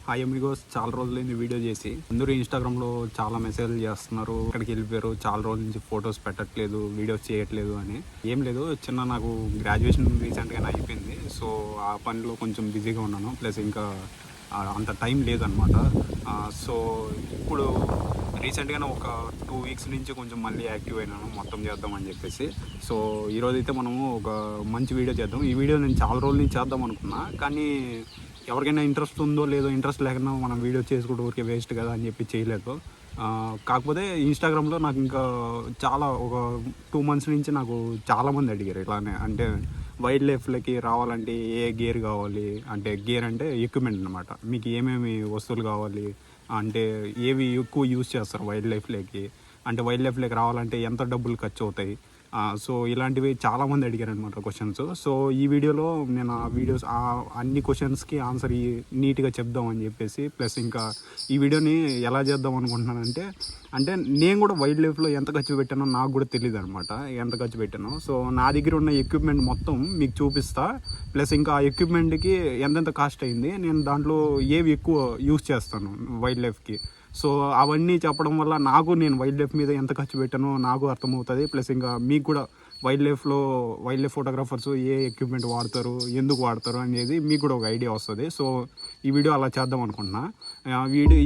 Hi Amigos, చాలా రోజులైంది video చేసి. అందరూ ఇన్స్టాగ్రామ్లో చాలా మెసేజ్లు చేస్తున్నారు, ఇక్కడికి వెళ్ళిపోయారు, చాలా రోజుల నుంచి ఫొటోస్ పెట్టట్లేదు, వీడియోస్ చేయట్లేదు అని. ఏం లేదు, నాకు గ్రాడ్యుయేషన్ రీసెంట్గానే అయిపోయింది. సో ఆ పనిలో కొంచెం బిజీగా ఉన్నాను, ప్లస్ ఇంకా అంత టైం లేదనమాట. సో ఇప్పుడు రీసెంట్గానే ఒక 2 వీక్స్ నుంచి కొంచెం మళ్ళీ యాక్టివ్ అయినాను, మొత్తం చేద్దామని చెప్పేసి. సో ఈరోజైతే మనము ఒక మంచి వీడియో చేద్దాం. ఈ వీడియో నేను చాలా రోజుల నుంచి చేద్దాం అనుకున్నా, కానీ ఎవరికైనా ఇంట్రెస్ట్ ఉందో లేదో, ఇంట్రెస్ట్ లేకుండా మనం వీడియో చేసుకుంటూ ఊరికే వేస్ట్ కదా అని చెప్పి చేయలేదు. కాకపోతే ఇన్స్టాగ్రామ్లో నాకు ఇంకా చాలా ఒక 2 months నుంచి నాకు చాలామంది అడిగారు ఇలానే, అంటే వైల్డ్ లైఫ్లకి రావాలంటే ఏ గేర్ కావాలి, అంటే గేర్ అంటే ఎక్విప్మెంట్ అనమాట. మీకు ఏమేమి వస్తువులు కావాలి, అంటే ఏవి ఎక్కువ యూజ్ చేస్తారు వైల్డ్ లైఫ్లోకి, అంటే వైల్డ్ లైఫ్లోకి రావాలంటే ఎంత డబ్బులు ఖర్చు అవుతాయి. సో ఇలాంటివి చాలామంది అడిగారు అనమాట క్వశ్చన్స్. సో ఈ వీడియోలో నేను ఆ వీడియోస్ అన్ని క్వశ్చన్స్కి ఆన్సర్ నీట్గా చెప్దామని చెప్పేసి, ప్లస్ ఇంకా ఈ వీడియోని ఎలా చేద్దాం అనుకుంటున్నానంటే, నేను కూడా వైల్డ్ లైఫ్లో ఎంత ఖర్చు పెట్టానో నాకు కూడా తెలియదు అనమాట, ఎంత ఖర్చు పెట్టానో. సో నా దగ్గర ఉన్న ఎక్విప్మెంట్ మొత్తం మీకు చూపిస్తా, ప్లస్ ఇంకా ఆ ఎక్విప్మెంట్కి ఎంతెంత కాస్ట్ అయింది, నేను దాంట్లో ఏవి ఎక్కువ యూజ్ చేస్తాను వైల్డ్ లైఫ్కి. సో అవన్నీ చెప్పడం వల్ల నేను వైల్డ్ లైఫ్ మీద ఎంత ఖర్చు పెట్టానో నాకు అర్థమవుతుంది, ప్లస్ ఇంకా మీకు కూడా వైల్డ్ లైఫ్ ఫోటోగ్రాఫర్స్ ఏ ఎక్విప్మెంట్ వాడతారు, ఎందుకు వాడతారు అనేది మీకు కూడా ఒక ఐడియా వస్తుంది. సో ఈ వీడియో అలా చేద్దాం అనుకుంటున్నా.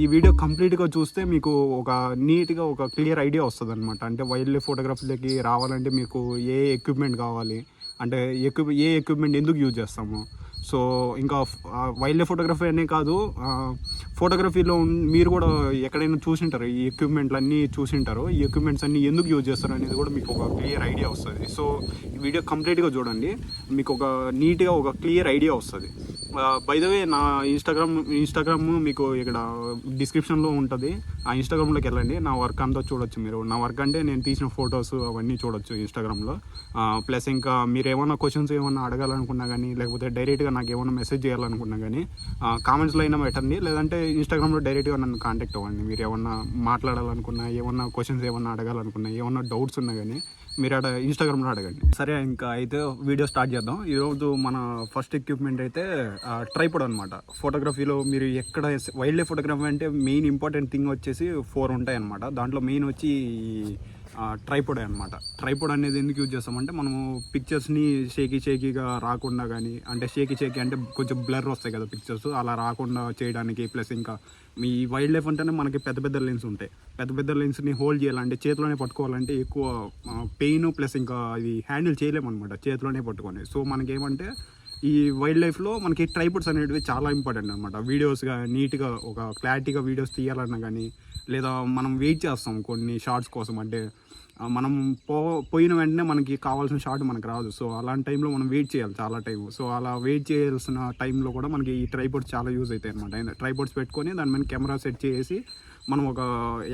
ఈ వీడియో కంప్లీట్గా చూస్తే మీకు ఒక నీట్గా ఒక క్లియర్ ఐడియా వస్తుంది అనమాట. అంటే వైల్డ్ లైఫ్ ఫోటోగ్రఫీలోకి రావాలంటే మీకు ఏ ఎక్విప్మెంట్ కావాలి, అంటే ఏ ఎక్విప్మెంట్ ఎందుకు యూజ్ చేస్తాము. సో ఇంకా వైల్డ్ లైఫ్ ఫోటోగ్రఫీ అనే కాదు, ఫోటోగ్రఫీలో మీరు కూడా ఎక్కడైనా చూసింటారు, ఈ ఎక్విప్మెంట్లు అన్నీ చూసింటారు, ఈ ఎక్విప్మెంట్స్ అన్నీ ఎందుకు యూజ్ చేస్తారు అనేది కూడా మీకు ఒక క్లియర్ ఐడియా వస్తుంది. సో ఈ వీడియో కంప్లీట్గా చూడండి, మీకు ఒక నీట్గా ఒక క్లియర్ ఐడియా వస్తుంది. బై ద వే, నా ఇన్స్టాగ్రామ్ మీకు ఇక్కడ డిస్క్రిప్షన్లో ఉంటుంది. ఆ ఇన్స్టాగ్రామ్లోకి వెళ్ళండి, నా వర్క్ అంతా చూడొచ్చు మీరు. నా వర్క్ అంటే నేను తీసిన ఫొటోస్ అవన్నీ చూడొచ్చు ఇన్స్టాగ్రామ్లో. ప్లస్ ఇంకా మీరు ఏమైనా క్వశ్చన్స్ ఏమన్నా అడగాలనుకున్నా కానీ, లేకపోతే డైరెక్ట్గా నాకు ఏమైనా మెసేజ్ చేయాలనుకున్నా కానీ కామెంట్స్లో అయినా పెట్టండి, లేదంటే ఇన్స్టాగ్రామ్లో డైరెక్ట్గా నన్ను కాంటాక్ట్ అవ్వండి. మీరు ఏమన్నా మాట్లాడాలనుకున్నా, ఏమన్నా క్వశ్చన్స్ ఏమన్నా అడగాలనుకున్నా, ఏమన్నా డౌట్స్ ఉన్నా కానీ మీరు ఇన్స్టాగ్రామ్లో అడగండి. సరే, ఇంకా అయితే వీడియో స్టార్ట్ చేద్దాం. ఈరోజు మన ఫస్ట్ ఎక్విప్మెంట్ అయితే ట్రైపాడ్ అనమాట. ఫోటోగ్రఫీలో మీరు ఎక్కడ వైల్డ్ లైఫ్ ఫోటోగ్రఫీ అంటే మెయిన్ ఇంపార్టెంట్ థింగ్ వచ్చేసి 4 ఉంటాయి అనమాట. దాంట్లో మెయిన్ వచ్చి ట్రైపాడ్ అనమాట. ట్రైపాడ్ అనేది ఎందుకు యూజ్ చేస్తామంటే, మనము పిక్చర్స్ని షేకీగా రాకుండా కానీ, అంటే షేకీ అంటే కొంచెం బ్లర్ వస్తాయి కదా పిక్చర్స్, అలా రాకుండా చేయడానికి. ప్లస్ ఇంకా మీ వైల్డ్ లైఫ్ అంటేనే మనకి పెద్ద లెన్స్ ఉంటాయి. పెద్ద లెన్స్ని హోల్డ్ చేయాలంటే, చేతిలోనే పట్టుకోవాలంటే ఎక్కువ పెయిన్, ప్లస్ ఇంకా అది హ్యాండిల్ చేయలేమన్నమాట చేతిలోనే పట్టుకొని. సో మనకేమంటే ఈ వైల్డ్ లైఫ్లో మనకి ట్రైపాడ్స్ అనేటివి చాలా ఇంపార్టెంట్ అనమాట. వీడియోస్గా నీట్గా ఒక క్లారిటీగా వీడియోస్ తీయాలన్నా కానీ, లేదా మనం వెయిట్ చేస్తాం కొన్ని షార్ట్స్ కోసం, అంటే మనం పోయిన వెంటనే మనకి కావాల్సిన షార్ట్ మనకు రాదు. సో అలాంటి టైంలో మనం వెయిట్ చేయాలి చాలా టైం. సో అలా వెయిట్ చేయాల్సిన టైంలో కూడా మనకి ఈ ట్రైపాడ్స్ చాలా యూజ్ అవుతాయి అనమాట. ట్రైపాడ్స్ పెట్టుకొని దాని మీద కెమెరా సెట్ చేసి మనం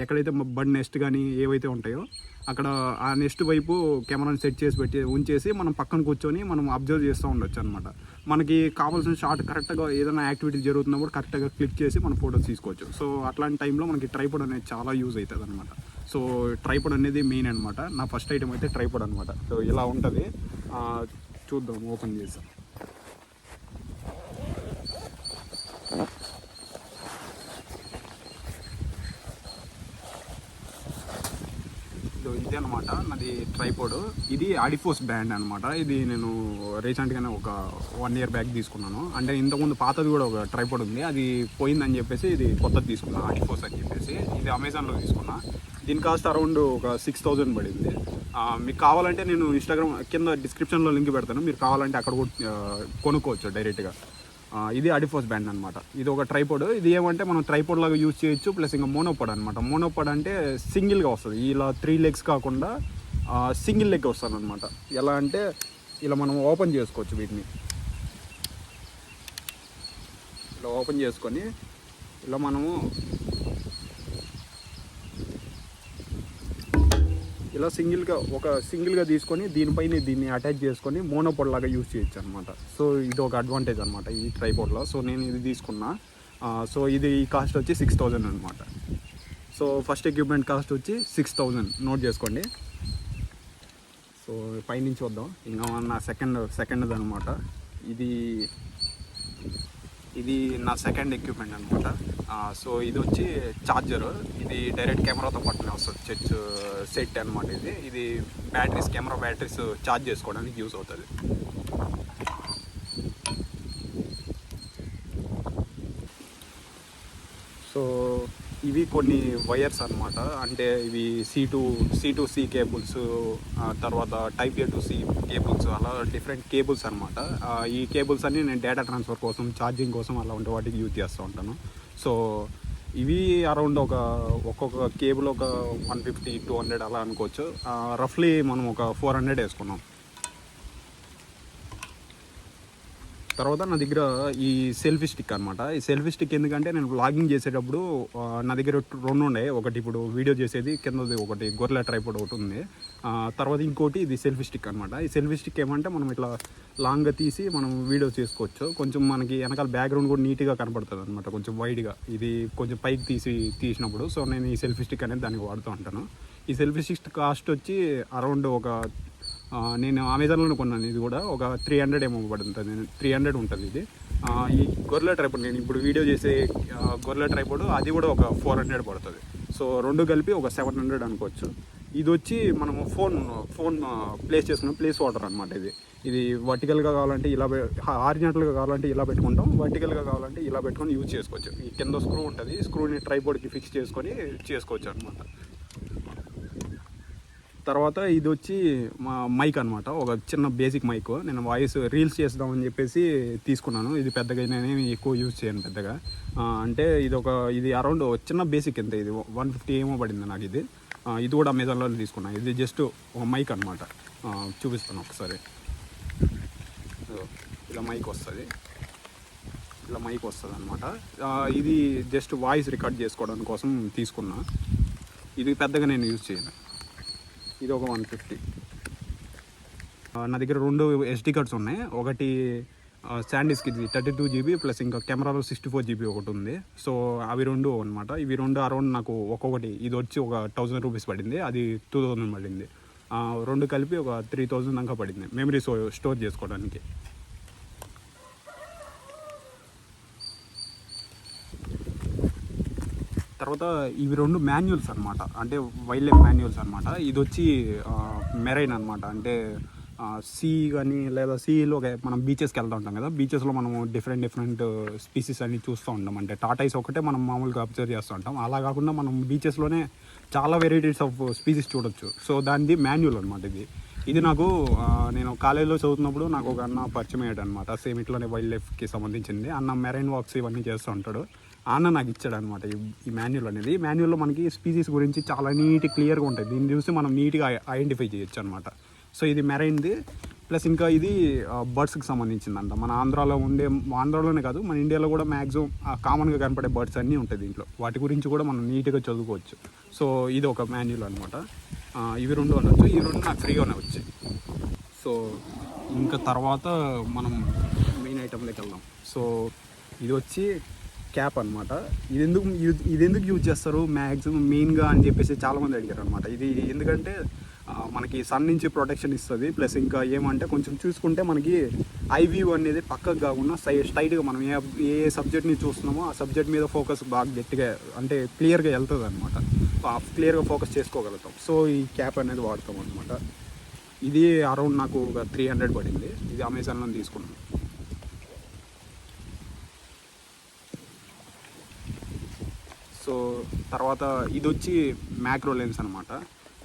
ఎక్కడైతే బర్డ్ నెస్ట్ కానీ ఏవైతే ఉంటాయో అక్కడ ఆ నెక్స్ట్ వైపు కెమెరాని సెట్ చేసి ఉంచేసి మనం పక్కన కూర్చొని మనం అబ్జర్వ్ చేస్తూ ఉండొచ్చు అనమాట. మనకి కావాల్సిన షాట్ కరెక్ట్గా ఏదైనా యాక్టివిటీ జరుగుతున్నప్పుడు కరెక్ట్గా క్లిక్ చేసి మనం ఫోటోస్ తీసుకోవచ్చు. సో అట్లాంటి టైంలో మనకి ట్రైపాడ్ అనేది చాలా యూజ్ అవుతుంది అనమాట. సో ట్రైపాడ్ అనేది మెయిన్ అనమాట. నా ఫస్ట్ ఐటమ్ అయితే ట్రైపాడ్ అనమాట. సో ఇలా ఉంటుంది, చూద్దాం, ఓపెన్ చేద్దాం. ఇదే అనమాట నాది ట్రైపాడ్. ఇది ఆడిఫోస్ బ్రాండ్ అనమాట. ఇది నేను రీసెంట్గానే ఒక 1 year బ్యాక్ తీసుకున్నాను. అంటే ఇంతకుముందు పాతది కూడా ఒక ట్రైపాడ్ ఉంది, అది పోయిందని చెప్పేసి ఇది కొత్తది తీసుకున్నాను, ఆడిఫోస్ అని చెప్పేసి. ఇది అమెజాన్లో తీసుకున్నా. దీని కాస్ట్ అరౌండ్ ఒక 6,000 పడింది. మీకు కావాలంటే నేను ఇన్స్టాగ్రామ్ కింద డిస్క్రిప్షన్లో లింక్ పెడతాను, మీరు కావాలంటే అక్కడ కూడా కొనుక్కోవచ్చు డైరెక్ట్గా. ఇది ఆడిఫోస్ బ్రాండ్ అనమాట. ఇది ఒక ట్రైపాడ్. ఇది ఏమంటే మనం ట్రైపాడ్ లాగా యూజ్ చేయొచ్చు, ప్లస్ ఇంకా మోనోపాడ్ అనమాట. మోనోపాడ్ అంటే సింగిల్గా వస్తుంది, ఇలా 3 legs కాకుండా సింగిల్ లెగ్ వస్తుంది అనమాట. ఎలా అంటే ఇలా మనం ఓపెన్ చేసుకోవచ్చు, వీటిని ఇలా ఓపెన్ చేసుకొని ఇలా మనము ఇలా సింగిల్గా తీసుకొని దీన్ని అటాచ్ చేసుకొని మోనోపాడ్ లాగా యూజ్ చేయొచ్చు అనమాట. సో ఇది ఒక అడ్వాంటేజ్ అనమాట ఈ ట్రైపాడ్లో. సో నేను ఇది తీసుకున్నా. సో ఇది కాస్ట్ వచ్చి 6,000 అనమాట. సో ఫస్ట్ ఎక్విప్మెంట్ కాస్ట్ వచ్చి 6,000 నోట్ చేసుకోండి. సో పైనుంచి వద్దాం. ఇంకా నా సెకండ్ అనమాట. ఇది ఇది నా సెకండ్ ఎక్విప్మెంట్ అనమాట. సో ఇది వచ్చి ఛార్జర్. ఇది డైరెక్ట్ కెమెరాతో పట్టునే వస్తుంది, సెట్ అనమాట. ఇది బ్యాటరీస్, కెమెరా బ్యాటరీస్ ఛార్జ్ చేసుకోవడానికి యూస్ అవుతుంది. సో ఇవి కొన్ని వైర్స్ అనమాట. అంటే ఇవి C2C కేబుల్స్, తర్వాత type A to C cables, అలా డిఫరెంట్ కేబుల్స్ అనమాట. ఈ కేబుల్స్ అన్నీ నేను డేటా ట్రాన్స్ఫర్ కోసం, ఛార్జింగ్ కోసం అలా ఉంటే వాటికి యూజ్ చేస్తూ ఉంటాను. సో ఇవి అరౌండ్ ఒక్కొక్క కేబుల్ ఒక 150-200 అలా అనుకోవచ్చు. రఫ్లీ మనం ఒక 400 వేసుకున్నాం. తర్వాత నా దగ్గర ఈ సెల్ఫీ స్టిక్ అనమాట. ఈ సెల్ఫీ స్టిక్ ఎందుకంటే నేను వ్లాగింగ్ చేసేటప్పుడు నా దగ్గర 2 ఉండే. ఒకటి ఇప్పుడు వీడియో చేసేది కిందది, ఒకటి గొర్రెల ట్రైపాడ్ ఒకటి ఉంది. తర్వాత ఇంకోటి ఇది సెల్ఫీ స్టిక్ అనమాట. ఈ సెల్ఫీ స్టిక్ ఏమంటే మనం ఇట్లా లాంగ్గా తీసి మనం వీడియో చేసుకోవచ్చు. కొంచెం మనకి వెనకాల బ్యాక్గ్రౌండ్ కూడా నీట్గా కనపడుతుంది అనమాట, కొంచెం వైడ్గా. ఇది కొంచెం పైకి తీసినప్పుడు. సో నేను ఈ సెల్ఫీ స్టిక్ అనేది దానికి వాడుతూ ఉంటాను. ఈ సెల్ఫీ స్టిక్ కాస్ట్ వచ్చి అరౌండ్ నేను అమెజాన్లోనే కొన్నాను. ఇది కూడా ఒక 300 ఏమో పడుతుంది, 300 ఉంటుంది ఇది. ఈ గొర్రెల ట్రైపాడ్, నేను ఇప్పుడు వీడియో చేసే గొర్రెల ట్రైపాడ్, అది కూడా ఒక 400 పడుతుంది. సో రెండు కలిపి ఒక 700 అనుకోవచ్చు. ఇది వచ్చి మనము ఫోన్ ప్లేస్ చేసుకున్న ప్లేస్ హోల్డర్ అనమాట. ఇది వర్టికల్గా కావాలంటే ఇలా, హారిజాంటల్గా కావాలంటే ఇలా పెట్టుకుంటాం, వర్టికల్గా కావాలంటే ఇలా పెట్టుకొని యూజ్ చేసుకోవచ్చు. ఈ కింద స్క్రూ ఉంటుంది, స్క్రూని ట్రైపాడ్కి ఫిక్స్ చేసుకొని చేసుకోవచ్చు అనమాట. తర్వాత ఇది వచ్చి మా మైక్ అనమాట, ఒక చిన్న బేసిక్ మైక్. నేను వాయిస్ రీల్స్ చేద్దామని చెప్పేసి తీసుకున్నాను. ఇది పెద్దగా నేనేమి ఎక్కువ యూజ్ చేయను పెద్దగా. అంటే ఇది అరౌండ్ చిన్న బేసిక్ ఎంత, ఇది 150 ఏమో పడింది నాకు. ఇది కూడా అమెజాన్లో తీసుకున్నాను. ఇది జస్ట్ ఒక మైక్ అనమాట. చూపిస్తాను ఒకసారి. ఇలా మైక్ వస్తుంది అనమాట. ఇది జస్ట్ వాయిస్ రికార్డ్ చేసుకోవడానికి కోసం తీసుకున్నా. ఇది పెద్దగా నేను యూజ్ చేయను. ఇది ఒక 150. నా దగ్గర 2 SD కార్డ్స్ ఉన్నాయి. ఒకటి శాండిస్క్, ఇది 32 GB ప్లస్ ఇంకా కెమెరాలో 64 GB ఒకటి ఉంది. సో అవి 2 అనమాట. ఇవి 2 అరౌండ్ నాకు ఒక్కొక్కటి, ఇది వచ్చి ఒక 1000 రూపీస్ పడింది, అది 2000 పడింది. 2 కలిపి ఒక 3000 దాకా పడింది మెమరీ స్టోర్ చేసుకోవడానికి. తర్వాత ఇవి 2 మాన్యువల్స్ అనమాట, అంటే వైల్డ్ లైఫ్ మాన్యువల్స్ అనమాట. ఇది వచ్చి మెరైన్ అనమాట. అంటే సీ కానీ లేదా సీలో మనం బీచెస్కి వెళ్తూ ఉంటాం కదా, బీచెస్లో మనము డిఫరెంట్ స్పీసీస్ అన్ని చూస్తూ ఉంటాం. అంటే టాటాయిస్ ఒకటే మనం మామూలుగా అబ్జర్వ్ చేస్తూ ఉంటాం. అలా కాకుండా మనం బీచెస్లోనే చాలా వెరైటీస్ ఆఫ్ స్పీసీస్ చూడొచ్చు. సో దానిది మాన్యువల్ అనమాట. ఇది నాకు నేను కాలేజీలో చదువుతున్నప్పుడు నాకు ఒక అన్న పరిచయం అయ్యాడు అనమాట. సేమ్ ఇట్లానే వైల్డ్ లైఫ్కి సంబంధించింది. అన్న మెరైన్ వాక్స్ ఇవన్నీ చేస్తూ ఉంటాడు. అన్న నాకు ఇచ్చాడు అనమాట ఈ మాన్యువల్ అనేది. ఈ మాన్యువల్లో మనకి స్పీసీస్ గురించి చాలా క్లియర్గా ఉంటుంది. దీన్ని చూసి మనం నీట్గా ఐడెంటిఫై చేయొచ్చు అనమాట. సో ఇది మెరైన్ది. ప్లస్ ఇంకా ఇది బర్డ్స్కి సంబంధించిందంట. మన ఆంధ్రాలోనే కాదు, మన ఇండియాలో కూడా మ్యాక్సిమం కామన్గా కనపడే బర్డ్స్ అన్నీ ఉంటాయి దీంట్లో. వాటి గురించి కూడా మనం నీట్గా చదువుకోవచ్చు. సో ఇది ఒక మాన్యువల్ అనమాట. ఇవి 2 అనొచ్చు. ఈ 2 నాకు ఫ్రీగానే వచ్చాయి. సో ఇంకా తర్వాత మనం మెయిన్ ఐటెంలోకి వెళ్దాం. సో ఇది వచ్చి క్యాప్ అనమాట. ఇది ఎందుకు యూజ్ చేస్తారు మ్యాక్సిమం మెయిన్గా అని చెప్పేసి చాలామంది అడిగారు అనమాట. ఇది ఎందుకంటే మనకి సన్ నుంచి ప్రొటెక్షన్ ఇస్తుంది. ప్లస్ ఇంకా ఏమంటే కొంచెం చూసుకుంటే మనకి ఐ వ్యూ అనేది పక్కకు కాకుండా స్ట్రైట్గా మనం ఏ సబ్జెక్ట్ని చూస్తున్నామో ఆ సబ్జెక్ట్ మీద ఫోకస్ బాగా గట్టిగా, అంటే క్లియర్గా వెళ్తుంది అనమాట. క్లియర్గా ఫోకస్ చేసుకోగలుగుతాం. సో ఈ క్యాప్ అనేది వాడతాం అనమాట. ఇది అరౌండ్ నాకు ఒక 300 పడింది. ఇది అమెజాన్లో తీసుకున్నాను. సో తర్వాత ఇది వచ్చి మ్యాక్రో లెన్స్ అనమాట.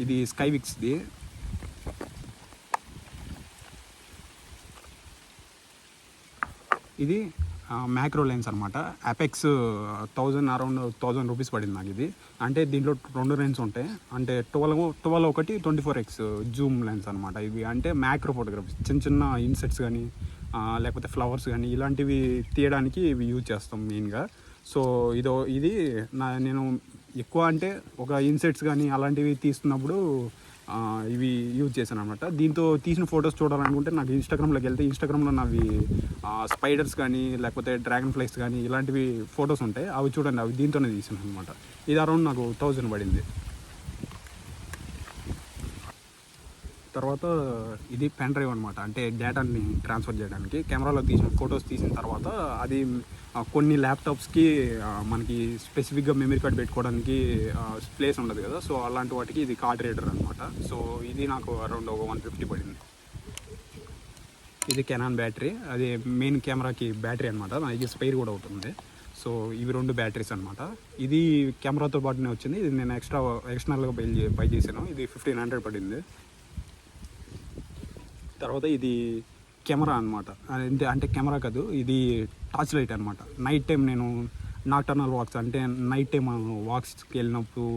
ఇది స్కైవిక్స్ది. ఇది మ్యాక్రో లెన్స్ అనమాట. అపెక్స్ అరౌండ్ 1000 రూపీస్ పడింది నాకు ఇది. అంటే దీంట్లో 2 లెన్స్ ఉంటాయి. అంటే 12 ఒకటి 24x జూమ్ లెన్స్ అనమాట. ఇవి అంటే మ్యాక్రో ఫోటోగ్రఫీ, చిన్న ఇన్సెట్స్ కానీ లేకపోతే ఫ్లవర్స్ కానీ ఇలాంటివి తీయడానికి ఇవి యూజ్ చేస్తాం మెయిన్గా. సో ఇది నేను ఎక్కువ అంటే ఒక ఇన్సెట్స్ కానీ అలాంటివి తీస్తున్నప్పుడు ఇవి యూజ్ చేశాను అనమాట. దీంతో తీసిన ఫొటోస్ చూడాలనుకుంటే నాకు ఇన్స్టాగ్రామ్లోకి వెళ్తే ఇన్స్టాగ్రామ్లో నావి స్పైడర్స్ కానీ లేకపోతే డ్రాగన్ ఫ్లైస్ కానీ ఇలాంటివి ఫొటోస్ ఉంటాయి. అవి చూడండి, అవి దీంతోనే తీసాను అనమాట. ఇది అరౌండ్ నాకు 1000 పడింది. తర్వాత ఇది పెన్ డ్రైవ్ అనమాట. అంటే డేటాని ట్రాన్స్ఫర్ చేయడానికి కెమెరాలో తీసిన ఫొటోస్ తీసిన తర్వాత అది కొన్ని ల్యాప్టాప్స్కి మనకి స్పెసిఫిక్గా మెమరీ కార్డ్ పెట్టుకోవడానికి ప్లేస్ ఉండదు కదా, సో అలాంటి వాటికి ఇది కార్డ్ రీడర్ అనమాట. సో ఇది నాకు అరౌండ్ ఒక 150 పడింది. ఇది కెనాన్ బ్యాటరీ, అది మెయిన్ కెమెరాకి బ్యాటరీ అనమాట. ఇది స్పైర్ కూడా అవుతుంది. సో ఇవి 2 బ్యాటరీస్ అనమాట. ఇది కెమెరాతో పాటునే వచ్చింది. ఇది నేను ఎక్స్టర్నల్గా బై చేశాను. ఇది 1500 పడింది. తర్వాత ఇది కెమెరా అనమాట. అంటే కెమెరా కాదు, ఇది టార్చ్ లైట్ అనమాట. నైట్ టైం నేను నాక్టర్నల్ వాక్స్, అంటే నైట్ టైం వాక్స్కి వెళ్ళినప్పుడు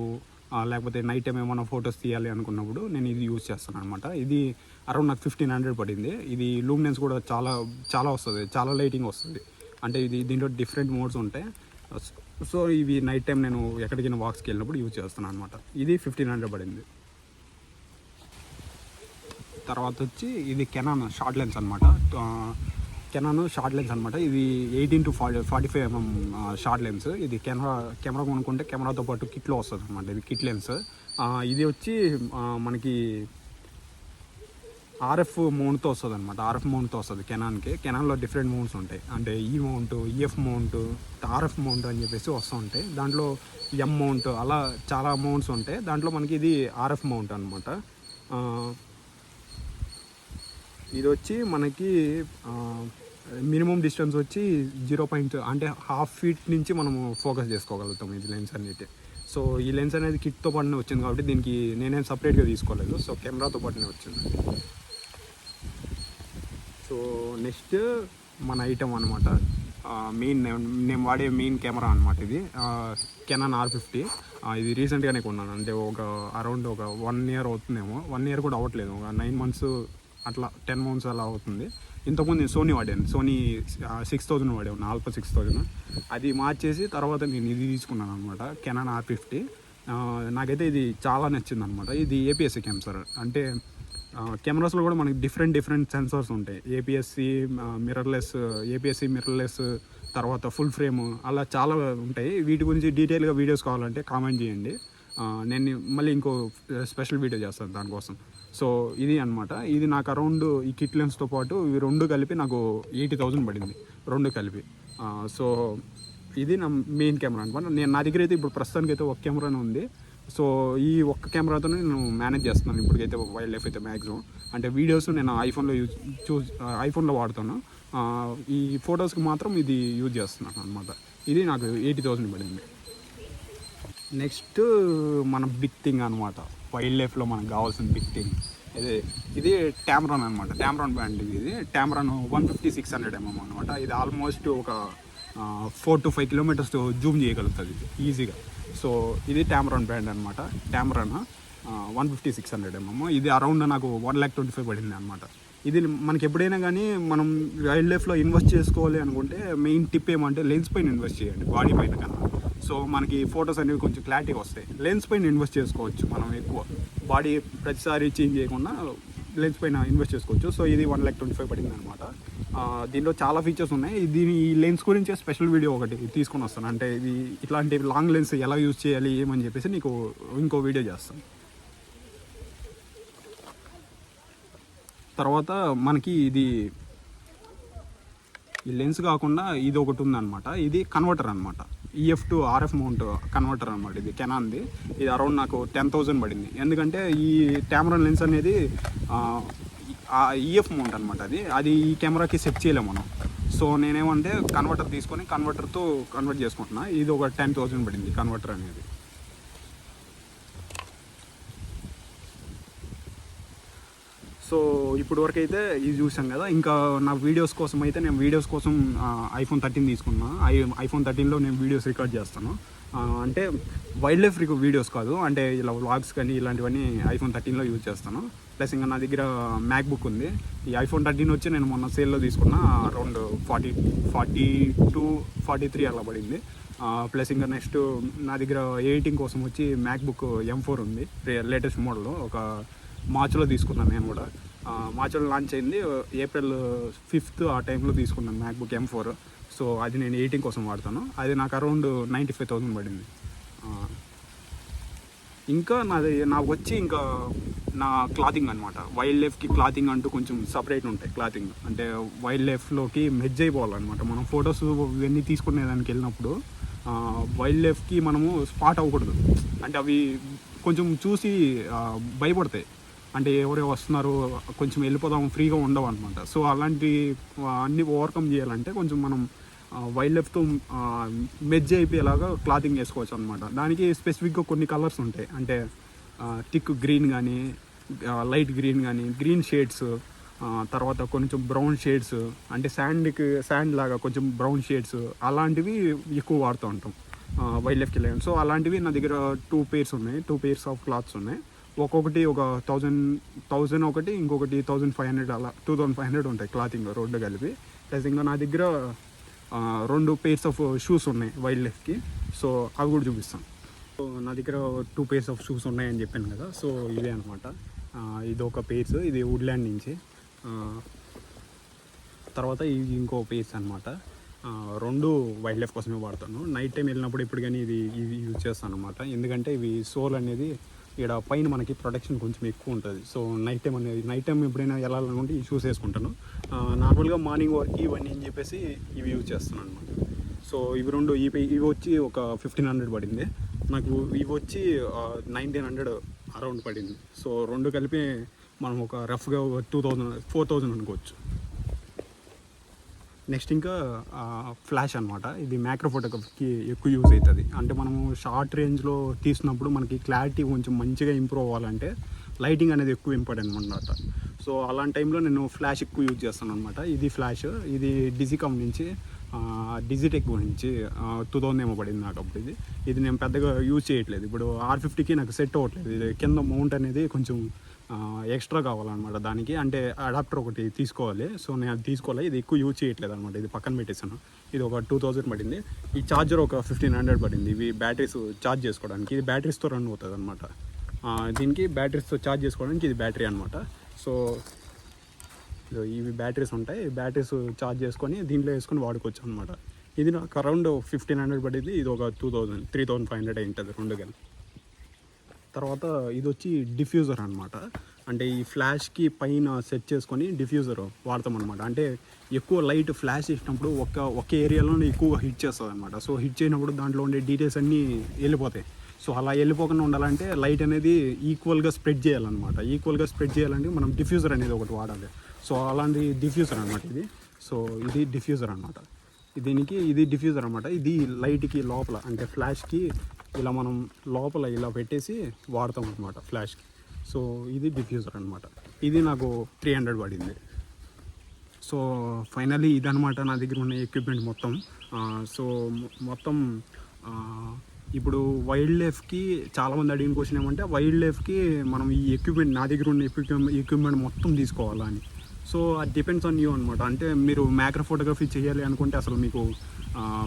లేకపోతే నైట్ టైం ఏమైనా ఫొటోస్ తీయాలి అనుకున్నప్పుడు నేను ఇది యూజ్ చేస్తాను అనమాట. ఇది అరౌండ్ నాకు 1500 పడింది. ఇది లూమినెన్స్ కూడా చాలా వస్తుంది, చాలా లైటింగ్ వస్తుంది. అంటే దీంట్లో డిఫరెంట్ మోడ్స్ ఉంటాయి. సో ఇవి నైట్ టైం నేను ఎక్కడికైనా వాక్స్కి వెళ్ళినప్పుడు యూజ్ చేస్తాను అనమాట. ఇది 1500 పడింది. తర్వాత వచ్చి ఇది కెనాన్ షార్ట్ లెన్స్ అనమాట. ఇది 18 to 45 mm షార్ట్ లెన్స్. ఇది కెమెరా కొనుక్కుంటే కెమెరాతో పాటు కిట్లో వస్తుంది అనమాట. ఇది కిట్ లెన్స్. ఇది వచ్చి మనకి ఆర్ఎఫ్ మౌంట్తో వస్తుంది అనమాట. ఆర్ఎఫ్ మౌంట్తో వస్తుంది కెనాన్లో డిఫరెంట్ మౌంట్స్ ఉంటాయి. అంటే ఈ mount, EF mount, RF mount అని చెప్పేసి వస్తూ ఉంటాయి. దాంట్లో ఎం మౌంట్, అలా చాలా మౌంట్స్ ఉంటాయి. దాంట్లో మనకి ఇది ఆర్ఎఫ్ మౌంట్ అనమాట. ఇది వచ్చి మనకి మినిమం డిస్టెన్స్ వచ్చి 0. అంటే ½ feet నుంచి మనము ఫోకస్ చేసుకోగలుగుతాం ఇది లెన్స్ అనేది. సో ఈ లెన్స్ అనేది కిట్తో పాటునే వచ్చింది కాబట్టి దీనికి నేనేం సపరేట్గా తీసుకోలేదు. సో కెమెరాతో పాటునే వచ్చింది. సో నెక్స్ట్ మన ఐటమ్ అనమాట. నేను వాడే మెయిన్ కెమెరా అనమాట. ఇది కెనాన్ R50. ఇది రీసెంట్గానే కొన్నాను. అంటే అరౌండ్ ఒక 1 year అవుతుందేమో. 1 year కూడా అవ్వట్లేదు, ఒక 9 months అట్లా, 10 months అలా అవుతుంది. ఇంతకుముందు నేను సోనీ వాడాను. సోనీ 6000 వాడాను, ఆల్ఫా 6000. అది మార్చేసి తర్వాత నేను ఇది తీసుకున్నాను అనమాట, కెనాన్ R50. నాకైతే ఇది చాలా నచ్చింది అనమాట. ఇది APS-C కెమెరా. అంటే కెమెరాస్లో కూడా మనకి డిఫరెంట్ సెన్సార్స్ ఉంటాయి. APS-C మిర్రర్లెస్, తర్వాత ఫుల్ ఫ్రేమ్, అలా చాలా ఉంటాయి. వీటి గురించి డీటెయిల్గా వీడియోస్ కావాలంటే కామెంట్ చేయండి. నేను మళ్ళీ ఇంకో స్పెషల్ వీడియో చేస్తాను దానికోసం. సో ఇది అనమాట. ఇది నాకు అరౌండ్ ఈ కిట్ లెన్స్తో పాటు ఇవి 2 కలిపి నాకు 80,000 పడింది, 2 కలిపి. సో ఇది నా మెయిన్ కెమెరా అనమాట. నా దగ్గర అయితే ఇప్పుడు ప్రస్తుతానికి అయితే ఒక కెమెరానే ఉంది. సో ఈ ఒక్క కెమెరాతోనే నేను మేనేజ్ చేస్తున్నాను ఇప్పటికైతే వైల్డ్ లైఫ్ అయితే మ్యాక్సిమం. అంటే వీడియోస్ నేను ఐఫోన్లో వాడుతాను. ఈ ఫొటోస్కి మాత్రం ఇది యూజ్ చేస్తున్నాను అనమాట. ఇది నాకు 80,000 పడింది. నెక్స్ట్ మన బిగ్ థింగ్ అనమాట, వైల్డ్ లైఫ్లో మనకు కావాల్సిన బిగ్ థింగ్ ఇది టామ్రాన్ అనమాట. టామ్రాన్ బ్రాండ్. ఇది టామ్రాన్ 150-600 mm అనమాట. ఇది ఆల్మోస్ట్ ఒక 4 to 5 kilometers జూమ్ చేయగలుగుతుంది ఈజీగా. సో ఇది టామ్రాన్ బ్రాండ్ అనమాట. టామ్రాన్ 150-600 mm. ఇది అరౌండ్ నాకు 1,25,000 పడింది అనమాట. ఇది మనకి ఎప్పుడైనా కానీ మనం వైల్డ్ లైఫ్లో ఇన్వెస్ట్ చేసుకోవాలి అనుకుంటే మెయిన్ టిప్ ఏమంటే లెన్స్ పైన ఇన్వెస్ట్ చేయండి, బాడీ పైన కన్నా. సో మనకి ఫొటోస్ అనేవి కొంచెం క్లారిటీగా వస్తాయి. లెన్స్ పైన ఇన్వెస్ట్ చేసుకోవచ్చు మనం ఎక్కువ, బాడీ ప్రతిసారి చేంజ్ చేయకుండా లెన్స్ పైన ఇన్వెస్ట్ చేసుకోవచ్చు. సో ఇది 1,25,000 పడింది అనమాట. దీనిలో చాలా ఫీచర్స్ ఉన్నాయి. ఈ లెన్స్ గురించి స్పెషల్ వీడియో ఒకటి తీసుకొని వస్తాను. అంటే ఇది ఇట్లాంటి లాంగ్ లెన్స్ ఎలా యూజ్ చేయాలి ఏమని చెప్పేసి నీకు ఇంకో వీడియో చేస్తాను. తర్వాత మనకి ఈ లెన్స్ కాకుండా ఇది ఒకటి ఉందన్నమాట. ఇది కన్వర్టర్ అనమాట, EF to RF mount converter అనమాట. ఇది కెనాన్ది. ఇది అరౌండ్ నాకు 10,000 పడింది. ఎందుకంటే ఈ టామ్రాన్ లెన్స్ అనేది EF మౌంట్ అనమాట. అది ఈ కెమెరాకి సెట్ చేయలేము మనం. సో నేనేమంటే కన్వర్టర్ తీసుకొని కన్వర్టర్తో కన్వర్ట్ చేసుకుంటున్నా. ఇది ఒక 10,000 పడింది కన్వర్టర్ అనేది. సో ఇప్పుడు వరకు అయితే ఇది చూసాం కదా. ఇంకా నా వీడియోస్ కోసం అయితే నేను iPhone 13 తీసుకున్నా. iPhone 13లో నేను వీడియోస్ రికార్డ్ చేస్తాను. అంటే వైల్డ్ లైఫ్ వీడియోస్ కాదు, అంటే ఇలా వ్లాగ్స్ కానీ ఇలాంటివన్నీ iPhone 13లో యూజ్ చేస్తాను. ప్లస్ ఇంకా నా దగ్గర మ్యాక్బుక్ ఉంది. ఈ iPhone 13 వచ్చి నేను మొన్న సేల్లో తీసుకున్నా, అరౌండ్ 42-43 అలా పడింది. ప్లస్ ఇంకా నెక్స్ట్ నా దగ్గర ఎడిటింగ్ కోసం వచ్చి మ్యాక్బుక్ M4 ఉంది, లేటెస్ట్ మోడల్. ఒక మార్చ్లో తీసుకున్నాను నేను కూడా. మార్చ్లో లాంచ్ అయింది, April 5th ఆ టైంలో తీసుకున్నాను మ్యాక్బుక్ M4. సో అది నేను ఎడిటింగ్ కోసం వాడతాను. అది నాకు అరౌండ్ 95,000 పడింది. ఇంకా నాకు వచ్చి ఇంకా నా క్లాతింగ్ అనమాట. వైల్డ్ లైఫ్కి క్లాతింగ్ అంటూ కొంచెం సపరేట్ ఉంటాయి. క్లాతింగ్ అంటే వైల్డ్ లైఫ్లోకి మెర్జ్ అయిపోవాలన్నమాట. మనం ఫొటోస్ ఇవన్నీ తీసుకునే దానికి వెళ్ళినప్పుడు వైల్డ్ లైఫ్కి మనము స్పాట్ అవ్వకూడదు. అంటే అవి కొంచెం చూసి భయపడతాయి. అంటే ఎవరో వస్తున్నారు, కొంచెం వెళ్ళిపోదాం, ఫ్రీగా ఉండవు అనమాట. సో అలాంటి అన్నీ ఓవర్కమ్ చేయాలంటే కొంచెం మనం వైల్డ్ లైఫ్తో మెర్జ్ అయిపోయేలాగా క్లాతింగ్ వేసుకోవచ్చు అనమాట. దానికి స్పెసిఫిక్గా కొన్ని కలర్స్ ఉంటాయి. అంటే థిక్ గ్రీన్ కానీ, లైట్ గ్రీన్ కానీ, గ్రీన్ షేడ్స్, తర్వాత కొంచెం బ్రౌన్ షేడ్స్, అంటే శాండ్ లాగా కొంచెం బ్రౌన్ షేడ్స్, అలాంటివి ఎక్కువ వాడుతూ ఉంటాం వైల్డ్ లైఫ్కి వెళ్ళాను. సో అలాంటివి నా దగ్గర 2 pairs ఉన్నాయి. 2 pairs ఆఫ్ క్లాత్స్ ఉన్నాయి. ఒక్కొక్కటి ఒక 1000 ఒకటి, ఇంకొకటి 1500, అలా 2500 ఉంటాయి క్లాతింగ్ రోడ్డు కలిపి. ప్లస్ ఇంకా నా దగ్గర 2 pairs ఆఫ్ షూస్ ఉన్నాయి వైల్డ్ లైఫ్కి. సో అవి కూడా చూపిస్తాను. సో నా దగ్గర 2 pairs ఆఫ్ షూస్ ఉన్నాయని చెప్పాను కదా. సో ఇదే అనమాట. ఇది ఒక పేర్స్, ఇది వుడ్ల్యాండ్ నుంచి. తర్వాత ఇది ఇంకో పేర్స్ అనమాట. 2 వైల్డ్ లైఫ్ కోసమే వాడతాను. నైట్ టైం వెళ్ళినప్పుడు ఇప్పుడు కానీ ఇది యూజ్ చేస్తాను అనమాట. ఎందుకంటే ఇవి సోల్ అనేది ఇక్కడ పైన మనకి ప్రొటెక్షన్ కొంచెం ఎక్కువ ఉంటుంది. సో నైట్ టైం ఎప్పుడైనా వెళ్ళాలనుకుంటే ఈ షూస్ వేసుకుంటాను. నార్మల్గా మార్నింగ్ వర్క్ ఇవన్నీ అని చెప్పేసి ఇవి యూజ్ చేస్తున్నాను అనమాట. సో ఇవి వచ్చి ఒక 1500 పడింది నాకు. ఇవి వచ్చి 1900 అరౌండ్ పడింది. సో 2 కలిపి మనం ఒక రఫ్గా 4000 అనుకోవచ్చు. నెక్స్ట్ ఇంకా ఫ్లాష్ అనమాట. ఇది మ్యాక్రో ఫోటోగ్రఫీకి ఎక్కువ యూజ్ అవుతుంది. అంటే మనము షార్ట్ రేంజ్లో తీసినప్పుడు మనకి క్లారిటీ కొంచెం మంచిగా ఇంప్రూవ్ అవ్వాలంటే లైటింగ్ అనేది ఎక్కువ ఇంపార్టెంట్ అనమాట. సో అలాంటి టైంలో నేను ఫ్లాష్ ఎక్కువ యూజ్ చేస్తాను అనమాట. ఇది ఫ్లాష్, ఇది డిజికామ్ నుంచి, డిజిటెక్ నుంచి 2000 ఏమో పడింది నాకు అప్పుడు. ఇది నేను పెద్దగా యూజ్ చేయట్లేదు. ఇప్పుడు R50కి నాకు సెట్ అవ్వట్లేదు. ఇది కింద మౌంట్ అనేది కొంచెం ఎక్స్ట్రా కావాలన్నమాట దానికి. అంటే అడాప్టర్ ఒకటి తీసుకోవాలి. సో నేను అది తీసుకోవాలి. ఇది ఎక్కువ యూజ్ చేయట్లేదు అనమాట. ఇది పక్కన పెట్టేసాను. ఇది ఒక 2000 పడింది. ఈ ఛార్జర్ ఒక 1500 పడింది. ఇవి బ్యాటరీస్ ఛార్జ్ చేసుకోవడానికి. ఇది బ్యాటరీస్తో రన్ అవుతుంది అనమాట. దీనికి బ్యాటరీస్తో ఛార్జ్ చేసుకోవడానికి ఇది బ్యాటరీ అనమాట. సో ఇవి బ్యాటరీస్ ఉంటాయి. బ్యాటరీస్ ఛార్జ్ చేసుకొని దీంట్లో వేసుకొని వాడుకోవచ్చు అనమాట. ఇది నాకు అరౌండ్ 1500 పడింది. ఇది ఒక 3500 అయి ఉంటుంది 2 కలిపి. తర్వాత ఇది వచ్చి డిఫ్యూజర్ అనమాట. అంటే ఈ ఫ్లాష్కి పైన సెట్ చేసుకొని డిఫ్యూజర్ వాడతాం అనమాట. అంటే ఎక్కువ లైట్ ఫ్లాష్ ఇచ్చినప్పుడు ఒక ఏరియాలోనే ఎక్కువ హిట్ చేస్తుంది అనమాట. సో హిట్ చేయనప్పుడు దాంట్లో ఉండే డీటెయిల్స్ అన్నీ వెళ్ళిపోతాయి. సో అలా వెళ్ళిపోకుండా ఉండాలంటే లైట్ అనేది ఈక్వల్గా స్ప్రెడ్ చేయాలన్నమాట. ఈక్వల్గా స్ప్రెడ్ చేయాలంటే మనం డిఫ్యూజర్ అనేది ఒకటి వాడాలి. సో అలాంటి డిఫ్యూజర్ అనమాట ఇది. సో ఇది డిఫ్యూజర్ అనమాట. ఇది డిఫ్యూజర్ అనమాట. ఇది లైట్కి లోపల, అంటే ఫ్లాష్కి ఇలా మనం లోపల ఇలా పెట్టేసి వాడతాం అనమాట ఫ్లాష్కి. సో ఇది డిఫ్యూజర్ అనమాట. ఇది నాకు 300 పడింది. సో ఫైనల్లీ ఇదనమాట నా దగ్గర ఉన్న ఎక్విప్మెంట్ మొత్తం. సో మొత్తం ఇప్పుడు వైల్డ్ లైఫ్కి చాలామంది అడిగిన క్వశ్చన్ ఏమంటే, వైల్డ్ లైఫ్కి మనం ఈ ఎక్విప్మెంట్, నా దగ్గర ఉన్న ఎక్విప్మెంట్ మొత్తం తీసుకోవాలా అని. సో అది డిపెండ్స్ ఆన్ యూ అనమాట. అంటే మీరు మ్యాక్రో ఫోటోగ్రఫీ చేయాలి అనుకుంటే అసలు మీకు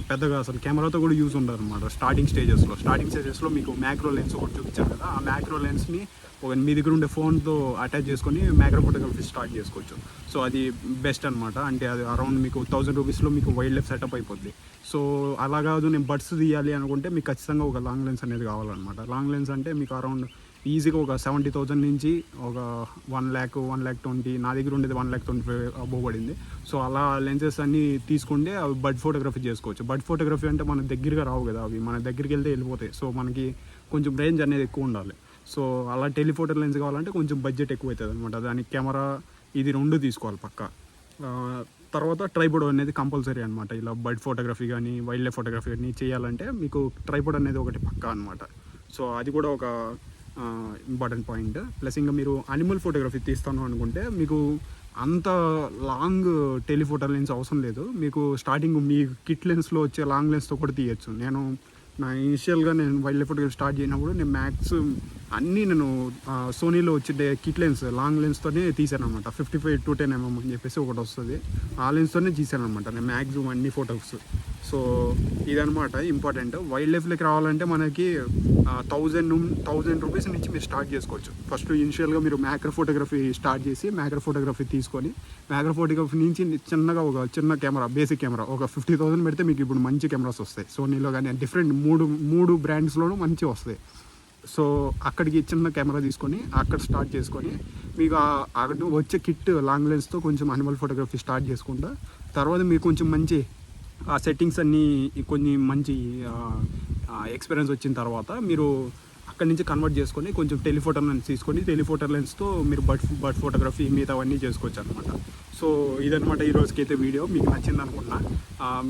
పెద్దగా అసలు కెమెరాతో కూడా యూజ్ ఉండదు అనమాట. స్టార్టింగ్ స్టేజెస్లో మీకు మ్యాక్రో లెన్స్ ఒకటి చూపించారు కదా, ఆ మ్యాక్రో లెన్స్ని మీ దగ్గర ఉండే ఫోన్తో అటాచ్ చేసుకొని మ్యాక్రో ఫోటోగ్రఫీ స్టార్ట్ చేసుకోవచ్చు. సో అది బెస్ట్ అనమాట. అంటే అది అరౌండ్ మీకు 1000 రూపీస్లో మీకు వైల్డ్ లైఫ్ సెటప్ అయిపోద్ది. సో అలా కాదు నేను బడ్స్ తీయాలి అనుకుంటే మీకు ఖచ్చితంగా ఒక లాంగ్ లెన్స్ అనేది కావాలన్నమాట. లాంగ్ లెన్స్ అంటే మీకు అరౌండ్ ఈజీగా ఒక 70,000 నుంచి ఒక 1,20,000, నా దగ్గర ఉండేది 1,25,000 అబోవ్ పడింది. సో అలా లెన్సెస్ అన్నీ తీసుకుంటే అవి బడ్ ఫోటోగ్రఫీ చేసుకోవచ్చు. బడ్ ఫోటోగ్రఫీ అంటే మన దగ్గరగా రావు కదా, అవి మన దగ్గరికి వెళ్తే వెళ్ళిపోతాయి. సో మనకి కొంచెం రేంజ్ అనేది ఎక్కువ ఉండాలి. సో అలా టెలిఫోటో లెన్స్ కావాలంటే కొంచెం బడ్జెట్ ఎక్కువ అవుతుంది అనమాట. దానికి కెమెరా ఇది 2 తీసుకోవాలి పక్కా. తర్వాత ట్రైపోడ్ అనేది కంపల్సరీ అనమాట. ఇలా బర్డ్ ఫోటోగ్రఫీ కానీ వైల్డ్ లైఫ్ ఫోటోగ్రఫీ కానీ చేయాలంటే మీకు ట్రైపోడ్ అనేది ఒకటి పక్కా అనమాట. సో అది కూడా ఒక ఇంపార్టెంట్ పాయింట్. ప్లస్ ఇంకా మీరు అనిమల్ ఫోటోగ్రఫీ తీస్తాను అనుకుంటే మీకు అంత లాంగ్ టెలిఫోటో లెన్స్ అవసరం లేదు. మీకు స్టార్టింగ్ మీ కిట్ లెన్స్లో వచ్చే లాంగ్ లెన్స్తో కూడా తీయచ్చు. నేను ఇనిషియల్గా వైల్డ్ లైఫ్ ఫోటోగ్రఫీ స్టార్ట్ చేసినప్పుడు నేను మ్యాక్స్ అన్నీ నేను సోనీలో వచ్చే కిట్ లెన్స్ లాంగ్ లెన్స్తోనే తీసాను అనమాట. 55-10mm అని చెప్పేసి ఒకటి వస్తుంది, ఆ లెన్స్తోనే తీసాను అనమాట నేను మ్యాక్సిమం అన్ని ఫొటోస్. సో ఇదనమాట ఇంపార్టెంట్. వైల్డ్ లైఫ్లోకి రావాలంటే మనకి 1000 రూపీస్ నుంచి మీరు స్టార్ట్ చేసుకోవచ్చు. ఫస్ట్ ఇనిషియల్గా మీరు మ్యాక్రో ఫోటోగ్రఫీ స్టార్ట్ చేసి మ్యాక్రో ఫోటోగ్రఫీ తీసుకొని మ్యాక్రో ఫోటోగ్రఫీ నుంచి చిన్నగా ఒక చిన్న కెమెరా, బేసిక్ కెమెరా ఒక 50,000 పెడితే మీకు ఇప్పుడు మంచి కెమెరాస్ వస్తాయి. సోనీలో కానీ డిఫరెంట్ మూడు బ్రాండ్స్లోనూ మంచి వస్తాయి. సో అక్కడికి చిన్న కెమెరా తీసుకొని అక్కడ స్టార్ట్ చేసుకొని మీకు అక్కడ వచ్చే కిట్ లాంగ్ లెన్స్తో కొంచెం అనిమల్ ఫోటోగ్రఫీ స్టార్ట్ చేసుకుంటా. తర్వాత మీకు కొంచెం మంచి ఆ సెట్టింగ్స్ అన్నీ కొన్ని మంచి ఎక్స్పీరియన్స్ వచ్చిన తర్వాత మీరు అక్కడి నుంచి కన్వర్ట్ చేసుకొని కొంచెం టెలిఫోటో లెన్స్ తీసుకొని టెలిఫోటో లెన్స్తో మీరు బర్డ్ ఫోటోగ్రఫీ మిగతావన్నీ చేసుకోవచ్చు అనమాట. సో ఇదనమాట ఈ రోజుకి అయితే వీడియో. మీకు నచ్చింది అనుకున్నా.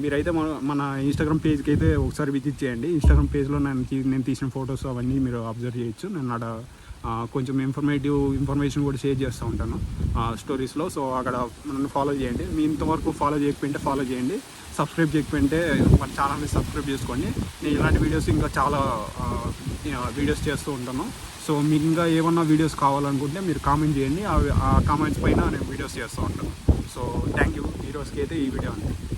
మీరైతే మన ఇన్స్టాగ్రామ్ పేజ్కి అయితే ఒకసారి విజిట్ చేయండి. ఇన్స్టాగ్రామ్ పేజ్లో నేను తీసిన ఫొటోస్ అవన్నీ మీరు అబ్జర్వ్ చేయొచ్చు. నేను అక్కడ కొంచెం ఇన్ఫర్మేషన్ కూడా షేర్ చేస్తూ ఉంటాను స్టోరీస్లో. సో అక్కడ నన్ను ఫాలో చేయండి. మీ ఇంతవరకు ఫాలో చేయకపోయింటే ఫాలో చేయండి. సబ్స్క్రైబ్ చేయకపోయింటే మన ఛానల్ని సబ్స్క్రైబ్ చేసుకోండి. నేను ఇలాంటి వీడియోస్ ఇంకా చాలా వీడియోస్ చేస్తూ ఉంటాను. సో మీకు ఇంకా ఏమన్నా వీడియోస్ కావాలనుకుంటే మీరు కామెంట్ చేయండి. ఆ కామెంట్స్ పైన నేను వీడియోస్ చేస్తూ ఉంటాను. So thank you. ఈ రోజుకి అయితే ఈ వీడియో అండి.